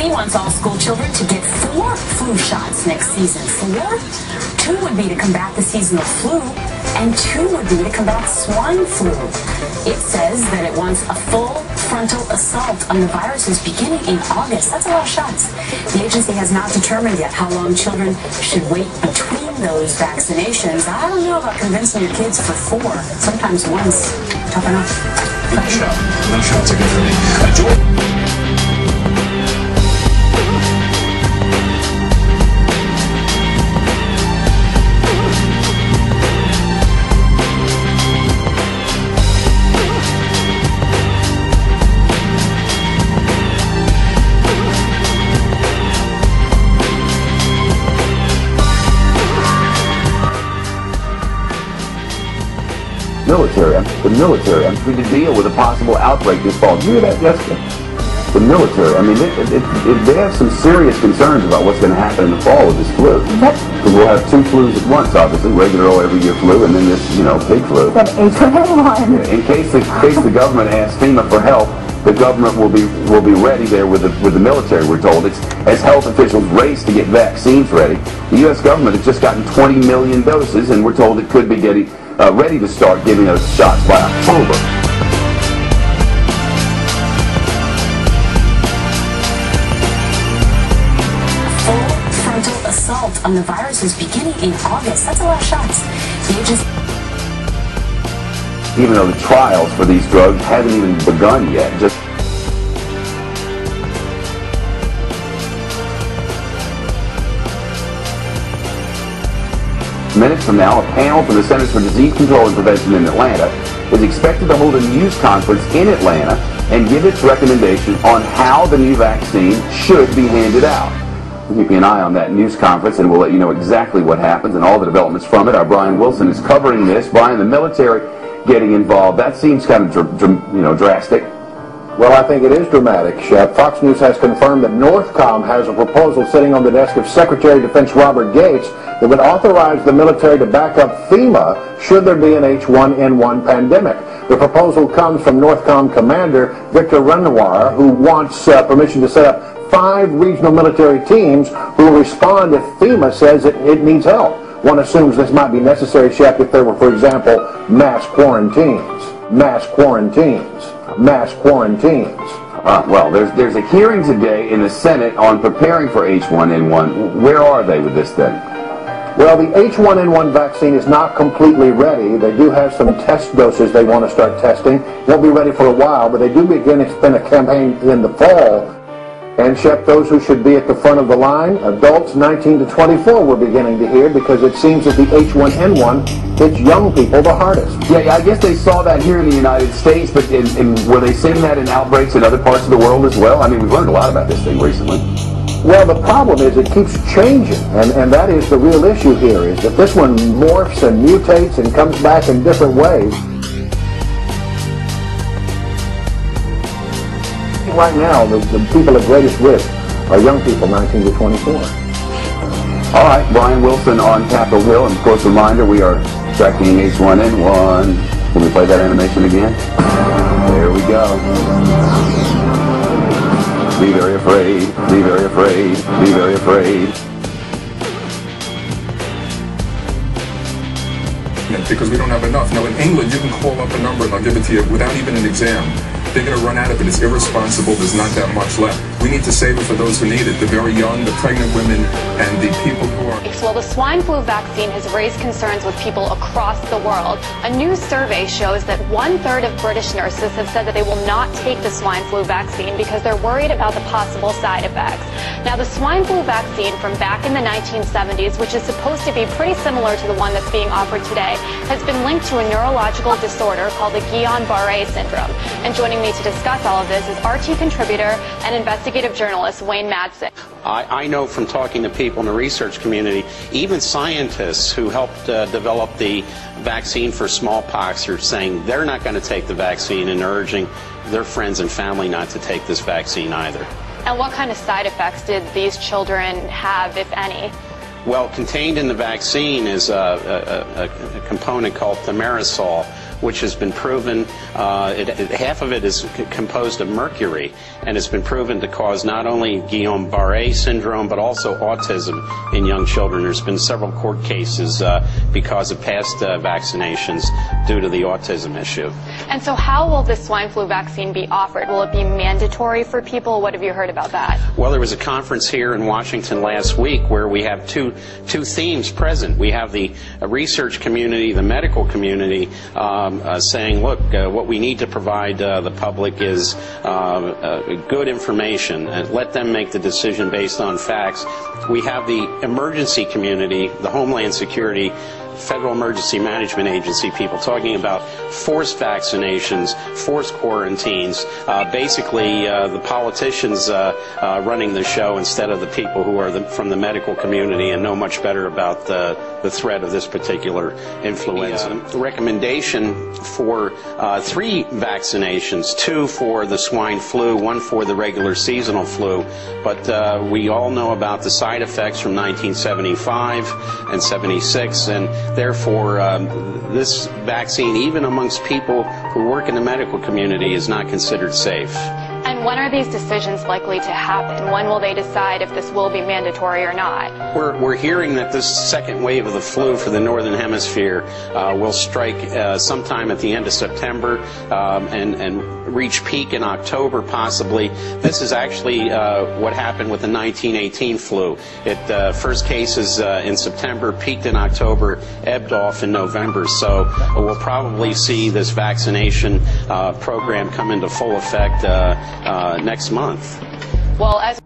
He wants all school children to get 4 flu shots next season. 4? 2 would be to combat the seasonal flu, and 2 would be to combat swine flu. It says that it wants a full frontal assault on the viruses beginning in August. That's a lot of shots. The agency has not determined yet how long children should wait between those vaccinations. I don't know about convincing your kids for 4. Sometimes one's tough enough. No shots are good for me. The military, I'm going to deal with a possible outbreak this fall. Do you hear that, Jessica? The military, I mean, they have some serious concerns about what's going to happen in the fall with this flu. Because we'll have 2 flus at once, obviously, regular old every year flu, and then this, big flu. In case the government asks FEMA for help, the government will be ready there with the military, we're told. It's as health officials race to get vaccines ready. The U.S. government has just gotten 20 million doses, and we're told it could be getting ready to start giving those shots by October. Full frontal assault on the viruses beginning in August. That's a lot of shots. The agency... Even though the trials for these drugs haven't even begun yet. Minutes from now, a panel from the Centers for Disease Control and Prevention in Atlanta is expected to hold a news conference in Atlanta and give its recommendation on how the new vaccine should be handed out. We'll keep an eye on that news conference, and we'll let you know exactly what happens and all the developments from it. Our Brian Wilson is covering this. Brian, the military getting involved, that seems kind of drastic. Well, I think it is dramatic, Shep. Fox News has confirmed that Northcom has a proposal sitting on the desk of Secretary of Defense Robert Gates that would authorize the military to back up FEMA should there be an H1N1 pandemic. The proposal comes from Northcom Commander Victor Renoir, who wants permission to set up 5 regional military teams who will respond if FEMA says it needs help. One assumes this might be necessary, Shep, if there were, for example, mass quarantines. Well, there's a hearing today in the Senate on preparing for H1N1. Where are they with this then? Well, the H1N1 vaccine is not completely ready. They do have some test doses they want to start testing. Won't be ready for a while, but they do begin a campaign in the fall. And, Shep, those who should be at the front of the line, adults 19 to 24, we're beginning to hear, because it seems that the H1N1 hits young people the hardest. Yeah, I guess they saw that here in the United States, but were they seeing that in outbreaks in other parts of the world as well? I mean, we've learned a lot about this thing recently. Well, the problem is it keeps changing, and that is the real issue here, is that this one morphs and mutates and comes back in different ways. Right now, the people at greatest risk are young people 19 to 24. All right, Brian Wilson on Capitol Hill, and of course, reminder, we are tracking H1N1. Can we play that animation again? There we go. Be very afraid, be very afraid, be very afraid. Because we don't have enough. Now in England, you can call up a number and they'll give it to you without even an exam. They're going to run out of it. It's irresponsible. There's not that much left. We need to save it for those who need it, the very young, the pregnant women, and the people who are... Well, the swine flu vaccine has raised concerns with people across the world. A new survey shows that 1/3 of British nurses have said that they will not take the swine flu vaccine because they're worried about the possible side effects. Now, the swine flu vaccine from back in the 1970s, which is supposed to be pretty similar to the one that's being offered today, has been linked to a neurological disorder called the Guillain-Barré syndrome. And joining me to discuss all of this is RT contributor and investigative journalist Wayne Madsen. I know from talking to people in the research community, even scientists who helped develop the vaccine for smallpox are saying they're not going to take the vaccine and urging their friends and family not to take this vaccine either. And what kind of side effects did these children have, if any? Well, contained in the vaccine is a component called thimerosal, which has been proven, half of it is composed of mercury, and it's been proven to cause not only Guillain-Barré syndrome, but also autism in young children. There's been several court cases because of past vaccinations due to the autism issue. And so how will this swine flu vaccine be offered? Will it be mandatory for people? What have you heard about that? Well, there was a conference here in Washington last week where we have two themes present. We have the research community, the medical community, saying, look, what we need to provide the public is good information and let them make the decision based on facts. We have the emergency community, the Homeland Security, Federal Emergency Management Agency people talking about forced vaccinations, forced quarantines, basically the politicians running the show instead of the people who are from the medical community and know much better about the threat of this particular influenza. The recommendation for 3 vaccinations, 2 for the swine flu, 1 for the regular seasonal flu, but we all know about the side effects from 1975 and 76, and therefore this vaccine, even amongst people who work in the medical community, is not considered safe. And when are these decisions likely to happen? When will they decide if this will be mandatory or not? We're hearing that this second wave of the flu for the Northern Hemisphere will strike sometime at the end of September and reach peak in October, possibly. This is actually what happened with the 1918 flu. It first cases in September, peaked in October, ebbed off in November. So we'll probably see this vaccination program come into full effect next month. Well, as